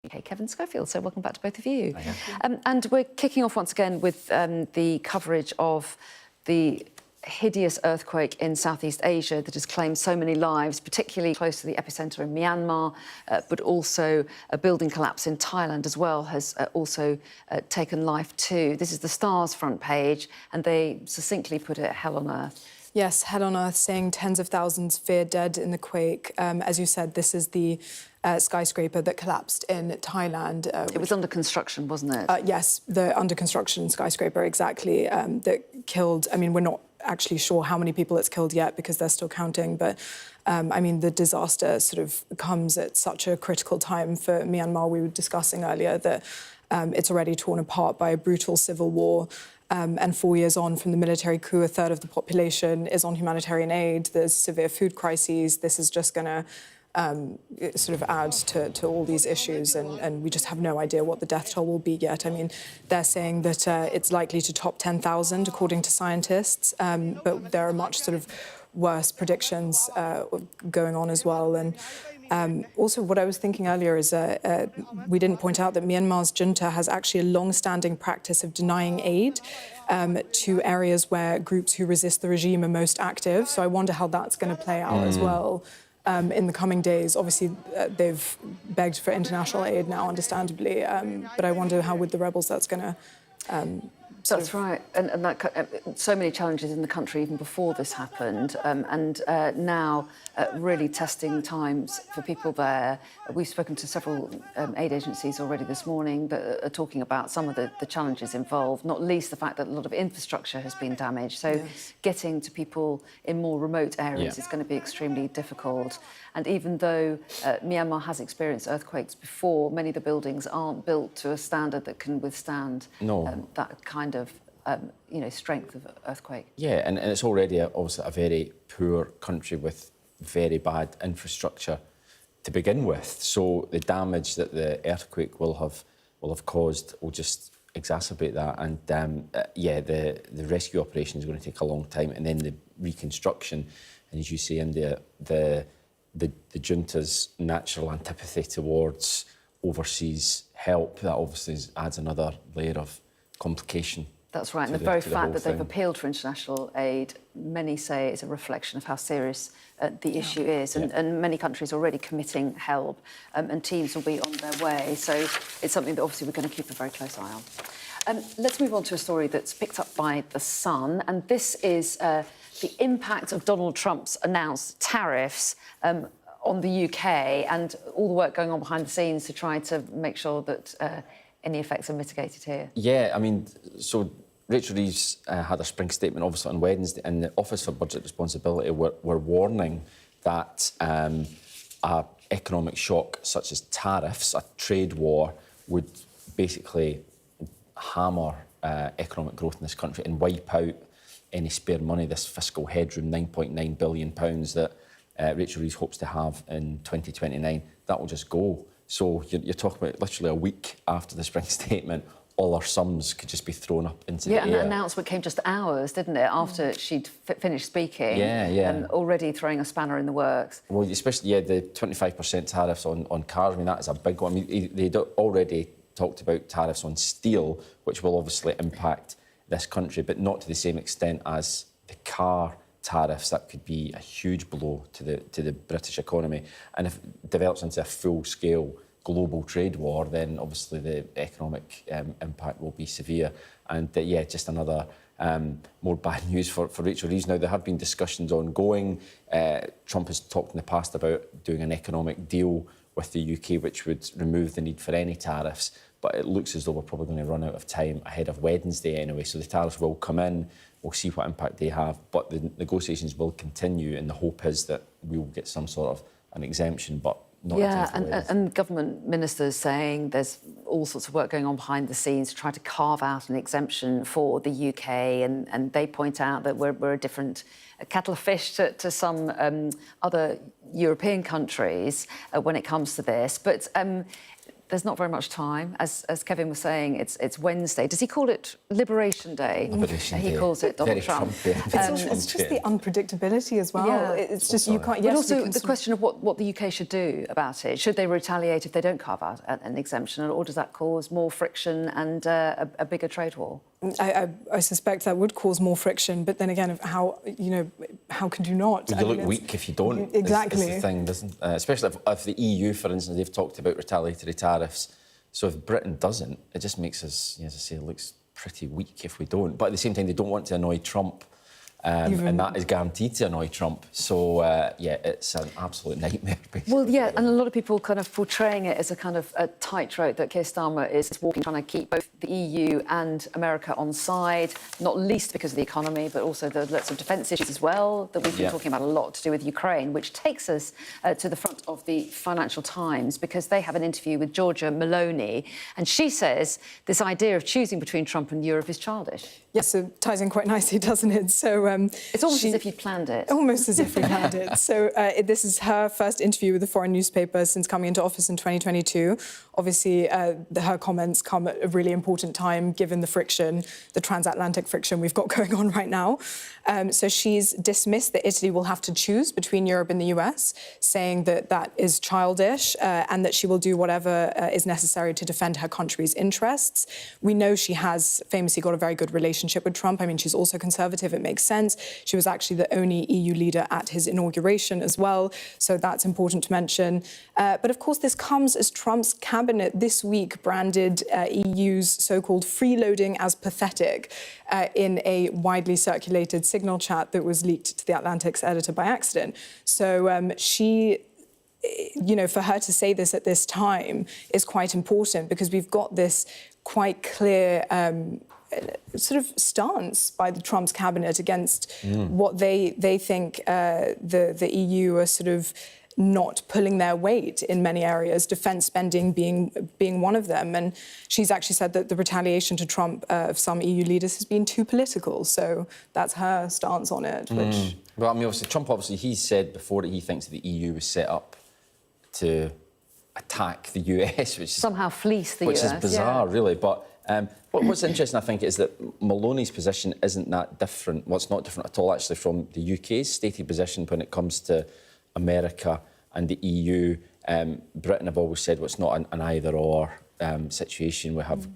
Okay, Kevin Schofield, so welcome back to both of you. And we're kicking off once again with the coverage of the hideous earthquake in Southeast Asia that has claimed so many lives, particularly close to the epicentre in Myanmar, but also a building collapse in Thailand as well has also taken life too. This is the Star's front page, and they succinctly put it, hell on earth. Yes, hell on earth, saying tens of thousands feared dead in the quake. As you said, this is the skyscraper that collapsed in Thailand. It was under construction, wasn't it? Yes, the under construction skyscraper, exactly, that killed, I mean, we're not actually sure how many people it's killed yet because they're still counting, but I mean, the disaster sort of comes at such a critical time for Myanmar. We were discussing earlier that it's already torn apart by a brutal civil war. And 4 years on from the military coup, a third of the population is on humanitarian aid. There's severe food crises. This is just going to sort of add to all these issues, and we just have no idea what the death toll will be yet. I mean, they're saying that it's likely to top 10,000, according to scientists, but there are much sort of worse predictions going on as well. And also, what I was thinking earlier is we didn't point out that Myanmar's junta has actually a long-standing practice of denying aid to areas where groups who resist the regime are most active. So I wonder how that's going to play out as well in the coming days. Obviously, they've begged for international aid now, understandably, but I wonder how with the rebels that's going to... That's right, and so many challenges in the country even before this happened, and now really testing times for people there. We've spoken to several aid agencies already this morning that are talking about some of the challenges involved, not least the fact that a lot of infrastructure has been damaged. So getting to people in more remote areas is going to be extremely difficult. And even though Myanmar has experienced earthquakes before, many of the buildings aren't built to a standard that can withstand that kind of strength of earthquake. Yeah, and it's already obviously a very poor country with very bad infrastructure to begin with. So the damage that the earthquake will have caused will just exacerbate that. And the rescue operation is going to take a long time, and then the reconstruction. And as you say, India, the junta's natural antipathy towards overseas help, that obviously adds another layer of complication. That's right, and the very fact that they've appealed for international aid, many say is a reflection of how serious the issue is, and many countries are already committing help, and teams will be on their way. So it's something that obviously we're going to keep a very close eye on. Let's move on to a story that's picked up by The Sun, and this is the impact of Donald Trump's announced tariffs on the UK and all the work going on behind the scenes to try to make sure that any effects are mitigated here. Yeah, I mean, so Rachel Reeves had a spring statement, obviously, on Wednesday, and the Office for Budget Responsibility were warning that an economic shock such as tariffs, a trade war, would basically hammer economic growth in this country and wipe out any spare money, this fiscal headroom, £9.9 billion that Rachel Reeves hopes to have in 2029. That will just go. So you're talking about literally a week after the spring statement, all our sums could just be thrown up into the air. Yeah, and that announcement came just hours, didn't it, after she'd finished speaking. Yeah. Already throwing a spanner in the works. Well, especially, the 25% tariffs on cars, I mean, that is a big one. I mean, they'd already talked about tariffs on steel, which will obviously impact this country, but not to the same extent as the car tariffs. That could be a huge blow to the British economy. And if it develops into a full-scale global trade war, then obviously the economic impact will be severe. And just another more bad news for Rachel Reeves. Now, there have been discussions ongoing. Trump has talked in the past about doing an economic deal with the UK, which would remove the need for any tariffs. But it looks as though we're probably going to run out of time ahead of Wednesday anyway. So the tariffs will come in. We'll see what impact they have. But the negotiations will continue, and the hope is that we will get some sort of an exemption, but not and government ministers saying there's all sorts of work going on behind the scenes to try to carve out an exemption for the UK, and they point out that we're a different kettle of fish to some other European countries when it comes to this. But there's not very much time. As Kevin was saying, it's Wednesday. Does he call it Liberation Day? Liberation He Day. calls it Donald Very Trump. Trumpian. It's just the unpredictability as well. Yeah. It's just you can't. But Yes, also we can the question of what the UK should do about it. Should they retaliate if they don't carve out an exemption, or does that cause more friction and a bigger trade war? I suspect that would cause more friction, but then again, how could you not? You look weak if you don't. Exactly. Is the thing, doesn't? Especially if the EU, for instance, they've talked about retaliatory tariffs. So if Britain doesn't, it just makes us, as I say, it looks pretty weak if we don't. But at the same time, they don't want to annoy Trump. And that is guaranteed to annoy Trump. So, it's an absolute nightmare, basically. Well, yeah, and a lot of people kind of portraying it as a kind of a tightrope that Keir Starmer is walking, trying to keep both the EU and America on side, not least because of the economy, but also the lots of defence issues as well that we've been talking about a lot to do with Ukraine, which takes us to the front of the Financial Times, because they have an interview with Giorgia Meloni, and she says this idea of choosing between Trump and Europe is childish. Yes, so it ties in quite nicely, doesn't it? So it's almost as if you'd planned it. Almost as if we planned it. So this is her first interview with a foreign newspaper since coming into office in 2022. Obviously, her comments come at a really important time, given the friction, the transatlantic friction we've got going on right now. So she's dismissed that Italy will have to choose between Europe and the US, saying that that is childish and that she will do whatever is necessary to defend her country's interests. We know she has famously got a very good relationship with Trump. I mean, she's also conservative. It makes sense. She was actually the only EU leader at his inauguration as well. So that's important to mention. But of course, this comes as Trump's cabinet this week branded EU's so-called freeloading as pathetic in a widely circulated Signal chat that was leaked to the Atlantic's editor by accident. So she, for her to say this at this time is quite important, because we've got this quite clear sort of stance by the Trump's cabinet against what they think the EU are sort of not pulling their weight in many areas, defence spending being one of them. And she's actually said that the retaliation to Trump of some EU leaders has been too political. So that's her stance on it. Which... Well, I mean, obviously, Trump, he's said before that he thinks the EU was set up to attack the US, which somehow fleece the US. US. Which is bizarre, really. But what's interesting, I think, is that Maloney's position isn't that different. Well, it's not different at all, actually, from the UK's stated position when it comes to America and the EU. Britain have always said, well, it's not an either-or situation. We have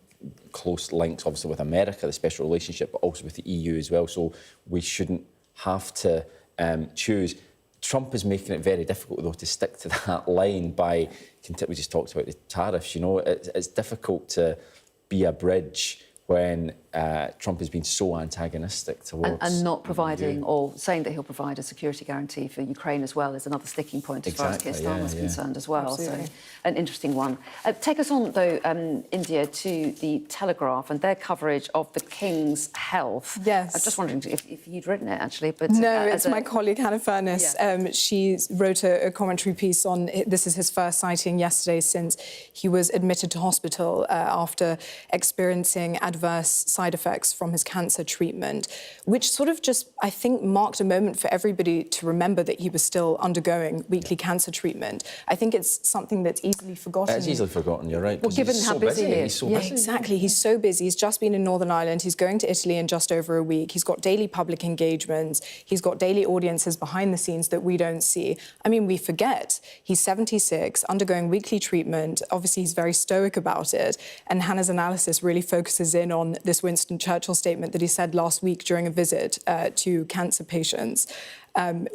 close links, obviously, with America, the special relationship, but also with the EU as well. So we shouldn't have to choose. Trump is making it very difficult, though, to stick to that line by... We just talked about the tariffs, It's difficult to be a bridge when Trump has been so antagonistic towards... And not providing, or saying that he'll provide a security guarantee for Ukraine as well is another sticking point as far as Keir Starmer is concerned as well. Absolutely. So an interesting one. Take us on, though, India, to the Telegraph and their coverage of the King's health. Yes. I'm just wondering if you'd written it, actually. But no, it's my colleague, Hannah Furness. Yeah. She wrote a commentary piece on... This is his first sighting yesterday since he was admitted to hospital after experiencing adverse side effects from his cancer treatment, which sort of just, I think, marked a moment for everybody to remember that he was still undergoing weekly cancer treatment. I think it's something that's easily forgotten. It's easily forgotten, you're right. Well, given how busy he is. He's so busy. Exactly, he's so busy. He's just been in Northern Ireland. He's going to Italy in just over a week. He's got daily public engagements. He's got daily audiences behind the scenes that we don't see. I mean, we forget. He's 76, undergoing weekly treatment. Obviously, he's very stoic about it. And Hannah's analysis really focuses in on this Winston Churchill statement that he said last week during a visit to cancer patients. I'm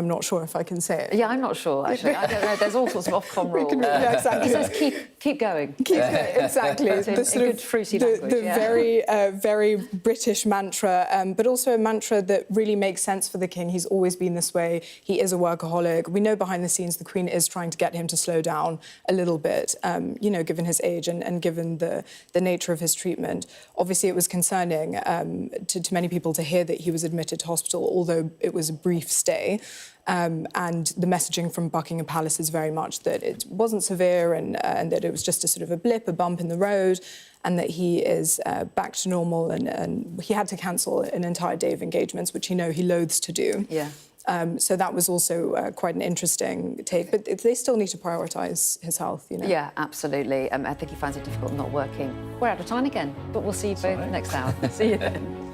not sure if I can say it. Yeah, I'm not sure, actually. I don't know. There's all sorts of Ofcom rules. Yeah, exactly. He says, keep going. Keep going, exactly. In good fruity language, the very British mantra, but also a mantra that really makes sense for the King. He's always been this way. He is a workaholic. We know behind the scenes the Queen is trying to get him to slow down a little bit, given his age and given the nature of his treatment. Obviously, it was concerning to many people to hear that he was admitted to hospital, although it was a brief stay. And the messaging from Buckingham Palace is very much that it wasn't severe and that it was just a sort of a blip, a bump in the road, and that he is back to normal. And he had to cancel an entire day of engagements, which he loathes to do. Yeah. So that was also quite an interesting take. But they still need to prioritise his health, you know. Yeah, absolutely. I think he finds it difficult not working. We're out of time again, but we'll see you both next hour. See you then.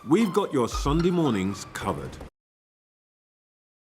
We've got your Sunday mornings covered.